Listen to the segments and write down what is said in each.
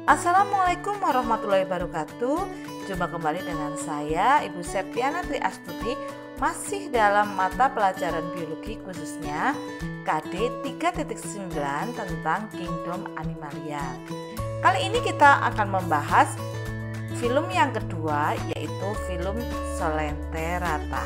Assalamualaikum warahmatullahi wabarakatuh. Jumpa kembali dengan saya Ibu Septiana Tri Astuti, masih dalam mata pelajaran biologi khususnya KD 3.9 tentang Kingdom Animalia. Kali ini kita akan membahas film yang kedua, yaitu film Solenterata.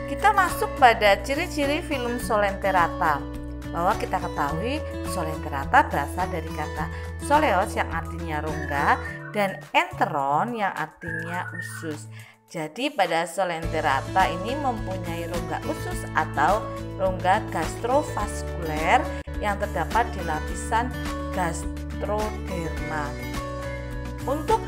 Kita masuk pada ciri-ciri film Solenterata, bahwa kita ketahui Solenterata berasal dari kata soleos yang artinya rongga dan enteron yang artinya usus. Jadi pada Solenterata ini mempunyai rongga usus atau rongga gastrovaskuler yang terdapat di lapisan gastroderma. Untuk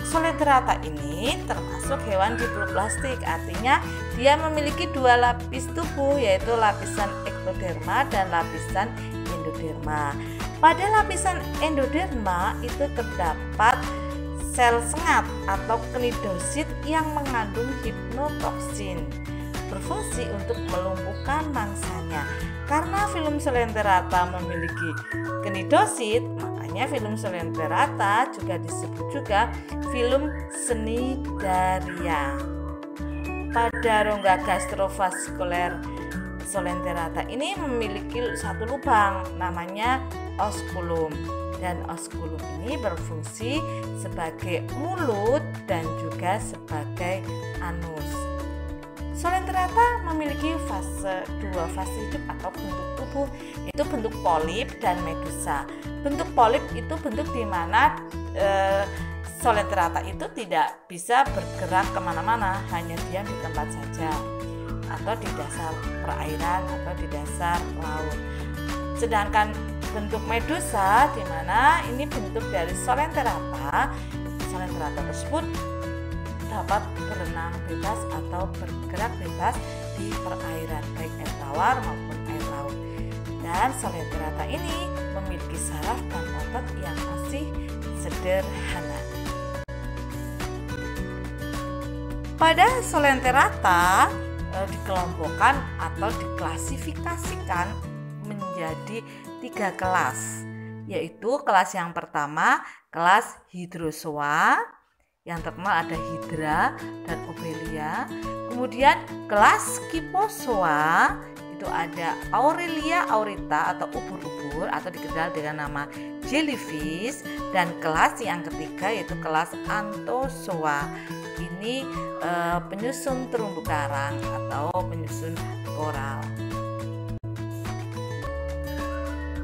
Solenterata ini termasuk hewan diploplastik, artinya dia memiliki dua lapis tubuh, yaitu lapisan ektoderma dan lapisan endoderma. Pada lapisan endoderma itu terdapat sel sengat atau knidosit yang mengandung hipnotoksin, berfungsi untuk melumpuhkan mangsanya. Karena film Solenterata memiliki knidosit, makanya film Solenterata juga disebut juga film Cnidaria. Pada rongga gastrovaskuler Solenterata ini memiliki satu lubang, namanya osculum, dan osculum ini berfungsi sebagai mulut dan juga sebagai anus. Solenterata memiliki dua fase hidup atau bentuk tubuh, yaitu bentuk polip dan medusa. Bentuk polip itu bentuk di mana Solenterata itu tidak bisa bergerak kemana-mana, hanya diam di tempat saja, atau di dasar perairan atau di dasar laut. Sedangkan bentuk medusa, di mana ini bentuk dari Solenterata tersebut dapat berenang bebas atau bergerak bebas di perairan, baik air tawar maupun air laut. Dan Solenterata ini memiliki saraf dan otot yang masih sederhana. Pada Solenterata dikelompokkan atau diklasifikasikan menjadi 3 kelas, yaitu kelas yang pertama kelas Hydrozoa, yang terkenal ada Hydra dan Obelia. Kemudian kelas Kyphozoa itu ada Aurelia aurita atau ubur-ubur atau dikenal dengan nama jellyfish, dan kelas yang ketiga yaitu kelas Anthozoa. Ini penyusun terumbu karang atau penyusun koral.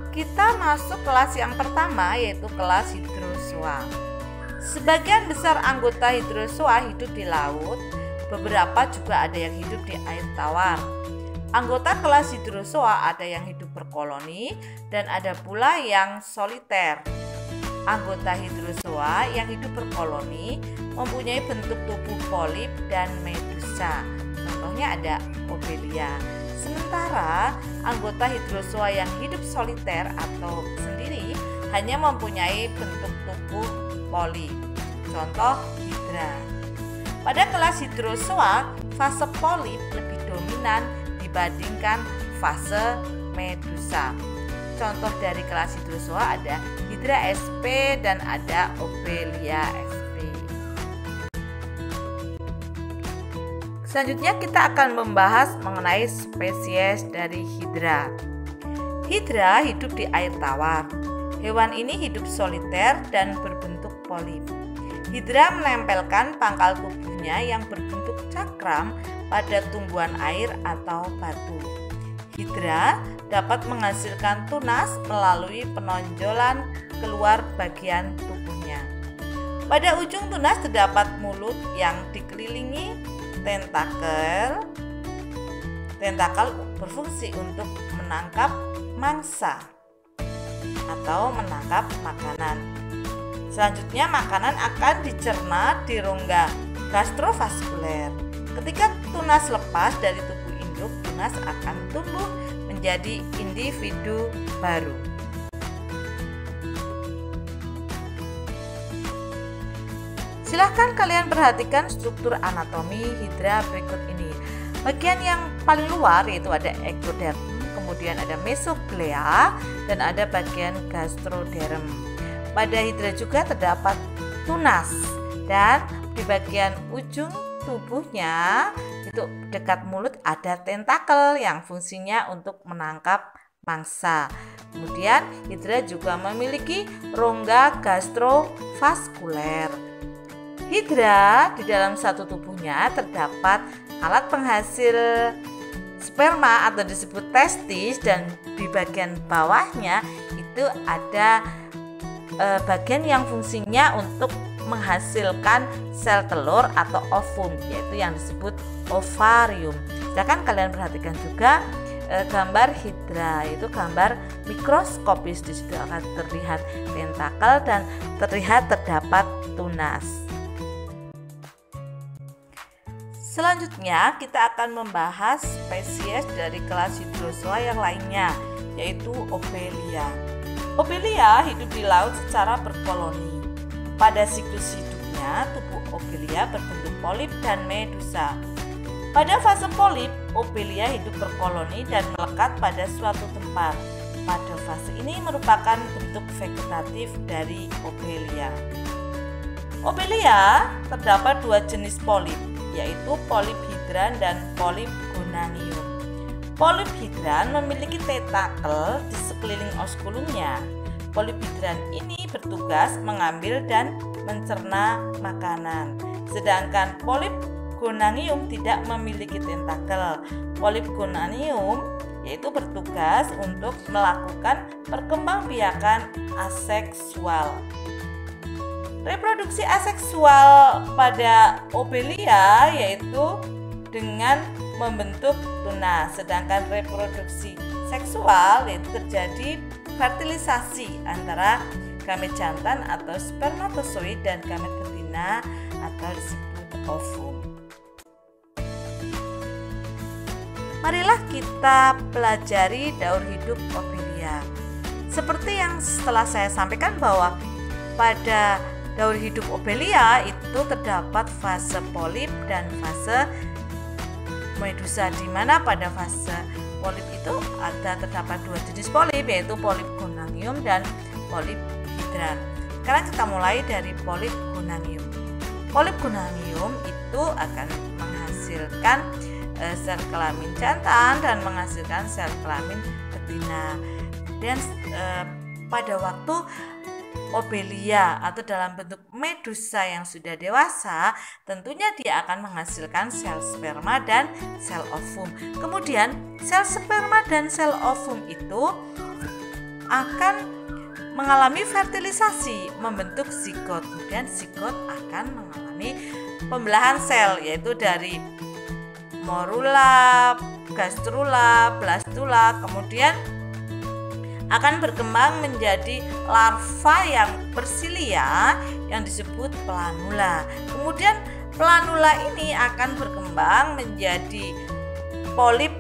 Kita masuk kelas yang pertama, yaitu kelas Hydrozoa. Sebagian besar anggota Hydrozoa hidup di laut, beberapa juga ada yang hidup di air tawar. Anggota kelas Hydrozoa ada yang hidup berkoloni dan ada pula yang soliter. Anggota Hydrozoa yang hidup berkoloni mempunyai bentuk tubuh polip dan medusa. Contohnya ada Obelia. Sementara anggota Hydrozoa yang hidup soliter atau sendiri hanya mempunyai bentuk tubuh polip. Contoh Hydra. Pada kelas Hydrozoa, fase polip lebih dominan dibandingkan fase medusa. Contoh dari kelas Hydrozoa ada Hydra sp dan ada Obelia sp. Selanjutnya kita akan membahas mengenai spesies dari Hydra. Hydra hidup di air tawar. Hewan ini hidup soliter dan berbentuk polip. Hydra menempelkan pangkal tubuhnya yang berbentuk cakram pada tumbuhan air atau batu. Hydra dapat menghasilkan tunas melalui penonjolan keluar bagian tubuhnya. Pada ujung tunas terdapat mulut yang dikelilingi tentakel. Tentakel berfungsi untuk menangkap mangsa atau menangkap makanan. Selanjutnya makanan akan dicerna di rongga gastrovaskuler. Ketika tunas lepas dari tubuh induk, tunas akan tumbuh menjadi individu baru. Silahkan kalian perhatikan struktur anatomi Hydra berikut ini. Bagian yang paling luar yaitu ada ektoderm, kemudian ada mesoglea, dan ada bagian gastroderm. Pada hidra juga terdapat tunas, dan di bagian ujung tubuhnya itu dekat mulut ada tentakel yang fungsinya untuk menangkap mangsa. Kemudian hidra juga memiliki rongga gastrovaskuler. Hidra di dalam satu tubuhnya terdapat alat penghasil sperma atau disebut testis, dan di bagian bawahnya itu ada bagian yang fungsinya untuk menghasilkan sel telur atau ovum, yaitu yang disebut ovarium. Sedangkan kalian perhatikan juga gambar hidra, itu gambar mikroskopis. Di situ akan terlihat tentakel dan terlihat terdapat tunas. Selanjutnya kita akan membahas spesies dari kelas hidrozoa yang lainnya, yaitu Obelia. Obelia hidup di laut secara berkoloni. Pada siklus hidupnya, tubuh Obelia berbentuk polip dan medusa. Pada fase polip, Obelia hidup berkoloni dan melekat pada suatu tempat. Pada fase ini merupakan bentuk vegetatif dari Obelia. Obelia terdapat dua jenis polip, yaitu polip hidran dan polip gonanium. Polip hidran memiliki tentakel di sekeliling oskulumnya. Polip hidran ini bertugas mengambil dan mencerna makanan, sedangkan polip gonanium tidak memiliki tentakel. Polip gonanium yaitu bertugas untuk melakukan perkembangbiakan aseksual. Reproduksi aseksual pada Obelia yaitu dengan membentuk tunas, sedangkan reproduksi seksual yaitu terjadi fertilisasi antara gamet jantan atau spermatozoid dan gamet betina atau disebut ovum. Marilah kita pelajari daur hidup Obelia. Seperti yang setelah saya sampaikan bahwa pada daur hidup Obelia itu terdapat fase polip dan fase medusa, di mana pada fase polip itu terdapat dua jenis polip, yaitu polip gonanium dan polip hidran. Sekarang kita mulai dari polip gonanium. Polip gonanium itu akan menghasilkan sel kelamin jantan dan menghasilkan sel kelamin betina. Dan pada waktu Obelia atau dalam bentuk medusa yang sudah dewasa, tentunya dia akan menghasilkan sel sperma dan sel ovum. Kemudian sel sperma dan sel ovum itu akan mengalami fertilisasi, membentuk zigot. Kemudian zigot akan mengalami pembelahan sel, yaitu dari morula, gastrula, blastula, kemudian akan berkembang menjadi larva yang bersilia yang disebut planula. Kemudian planula ini akan berkembang menjadi polip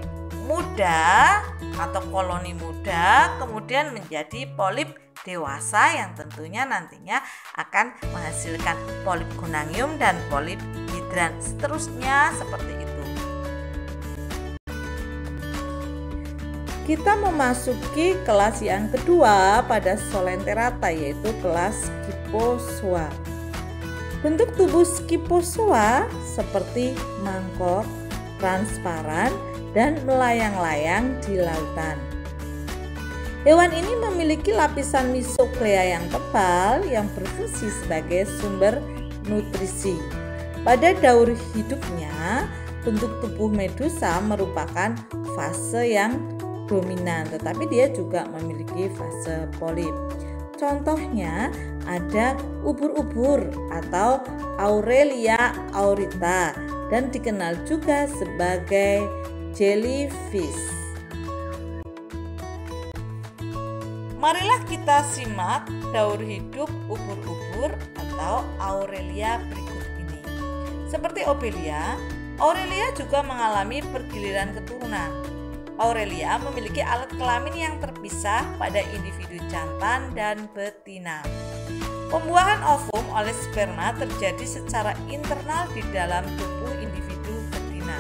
muda atau koloni muda, kemudian menjadi polip dewasa yang tentunya nantinya akan menghasilkan polip gonanium dan polip hidran. Seterusnya seperti itu. Kita memasuki kelas yang kedua pada Solenterata, yaitu kelas Scyphozoa. Bentuk tubuh Scyphozoa seperti mangkok, transparan, dan melayang-layang di lautan. Hewan ini memiliki lapisan mesoglea yang tebal yang berfungsi sebagai sumber nutrisi. Pada daur hidupnya, bentuk tubuh medusa merupakan fase yang dominan, tetapi dia juga memiliki fase polip. Contohnya ada ubur-ubur atau Aurelia aurita dan dikenal juga sebagai jellyfish. Marilah kita simak daur hidup ubur-ubur atau Aurelia berikut ini. Seperti Obelia, Aurelia juga mengalami pergiliran keturunan. Aurelia memiliki alat kelamin yang terpisah pada individu jantan dan betina. Pembuahan ovum oleh sperma terjadi secara internal di dalam tubuh individu betina.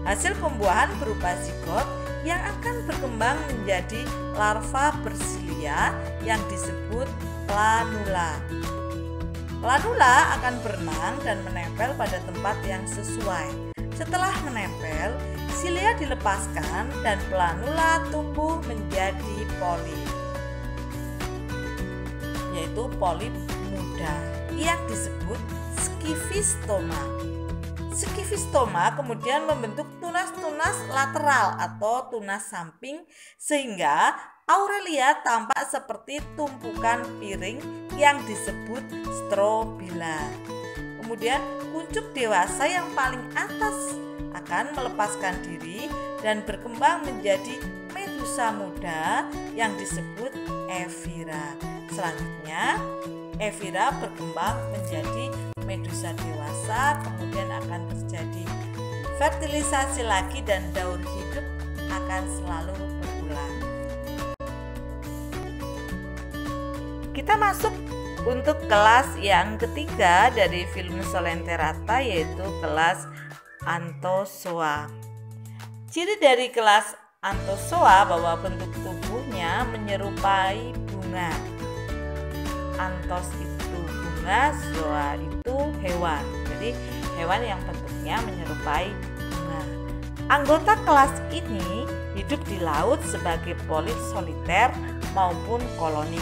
Hasil pembuahan berupa zigot yang akan berkembang menjadi larva bersilia yang disebut planula. Planula akan berenang dan menempel pada tempat yang sesuai. Setelah menempel, silia dilepaskan dan planula tumbuh menjadi polip, yaitu polip muda yang disebut skifistoma. Skifistoma kemudian membentuk tunas-tunas lateral atau tunas samping sehingga Aurelia tampak seperti tumpukan piring yang disebut strobila. Kemudian kuncup dewasa yang paling atas akan melepaskan diri dan berkembang menjadi medusa muda yang disebut Evira. Selanjutnya Evira berkembang menjadi medusa dewasa, kemudian akan terjadi fertilisasi lagi dan daur hidup akan selalu berulang. Kita masuk untuk kelas yang ketiga dari film Solenterata, yaitu kelas Anthozoa. Ciri dari kelas Anthozoa bahwa bentuk tubuhnya menyerupai bunga. Anthos itu bunga, zoa itu hewan. Jadi hewan yang bentuknya menyerupai bunga. Anggota kelas ini hidup di laut sebagai polip soliter maupun koloni.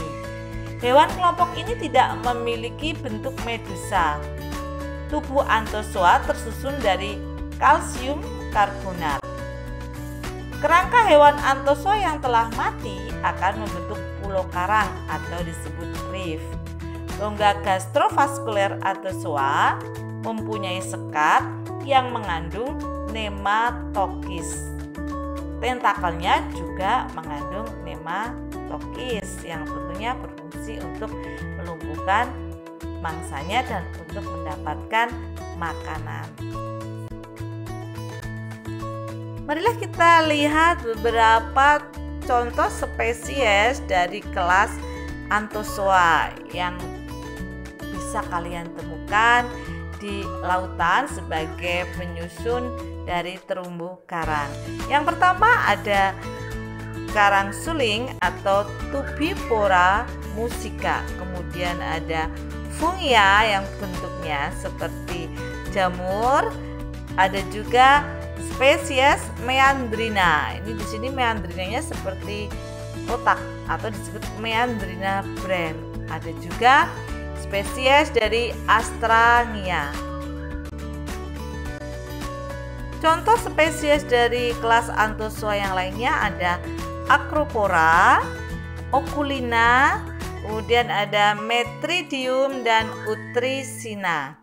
Hewan kelompok ini tidak memiliki bentuk medusa. Tubuh Anthozoa tersusun dari kalsium karbonat. Kerangka hewan Anthozoa yang telah mati akan membentuk pulau karang atau disebut reef. Rongga gastrovaskuler Anthozoa mempunyai sekat yang mengandung nematokis. Tentakelnya juga mengandung nematokis yang tentunya berfungsi untuk melumpuhkan mangsanya dan untuk mendapatkan makanan. Marilah kita lihat beberapa contoh spesies dari kelas Anthozoa yang bisa kalian temukan di lautan sebagai penyusun dari terumbu karang. Yang pertama ada karang suling atau Tubipora musica. Kemudian ada fungia yang bentuknya seperti jamur. Ada juga spesies Meandrina. Ini di sini meandrinanya seperti kotak atau disebut Meandrina brand. Ada juga spesies dari Astrangia. Contoh spesies dari kelas Anthozoa yang lainnya ada Acropora, Oculina, kemudian ada Metridium dan Utricina.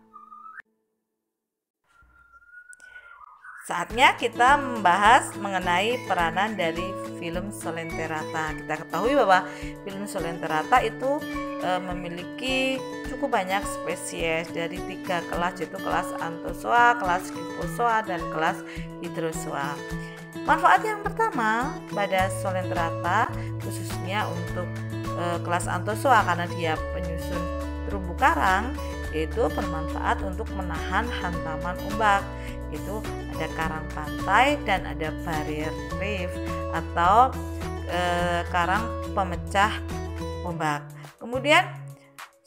Saatnya kita membahas mengenai peranan dari film Solenterata. Kita ketahui bahwa film Solenterata itu memiliki cukup banyak spesies dari 3 kelas, yaitu kelas Anthozoa, kelas Scyphozoa, dan kelas Hydrozoa. Manfaat yang pertama pada Solenterata khususnya untuk kelas Anthozoa karena dia penyusun terumbu karang, yaitu bermanfaat untuk menahan hantaman ombak. Itu ada karang pantai dan ada barrier reef atau karang pemecah ombak. Kemudian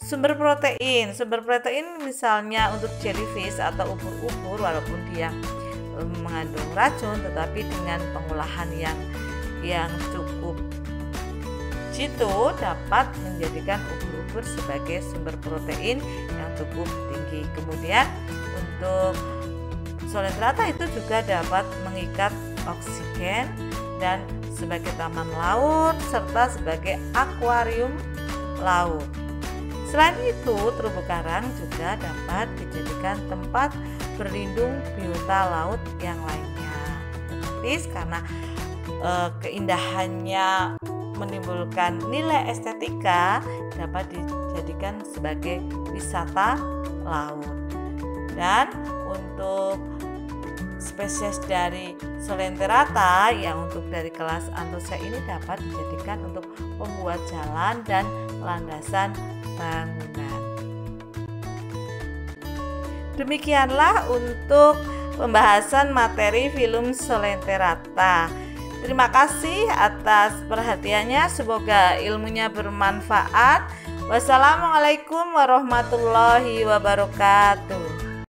sumber protein misalnya untuk jellyfish atau ubur-ubur, walaupun dia mengandung racun, tetapi dengan pengolahan yang cukup jitu dapat menjadikan ubur-ubur sebagai sumber protein yang cukup tinggi. Kemudian untuk Solenterata itu juga dapat mengikat oksigen dan sebagai taman laut serta sebagai akuarium laut. Selain itu, terumbu karang juga dapat dijadikan tempat berlindung biota laut yang lainnya. Otomatis karena keindahannya menimbulkan nilai estetika, dapat dijadikan sebagai wisata laut. Dan untuk spesies dari Solenterata yang untuk dari kelas Anthozoa ini dapat dijadikan untuk pembuat jalan dan landasan bangunan. Demikianlah untuk pembahasan materi film Solenterata. Terima kasih atas perhatiannya, semoga ilmunya bermanfaat. Wassalamualaikum warahmatullahi wabarakatuh.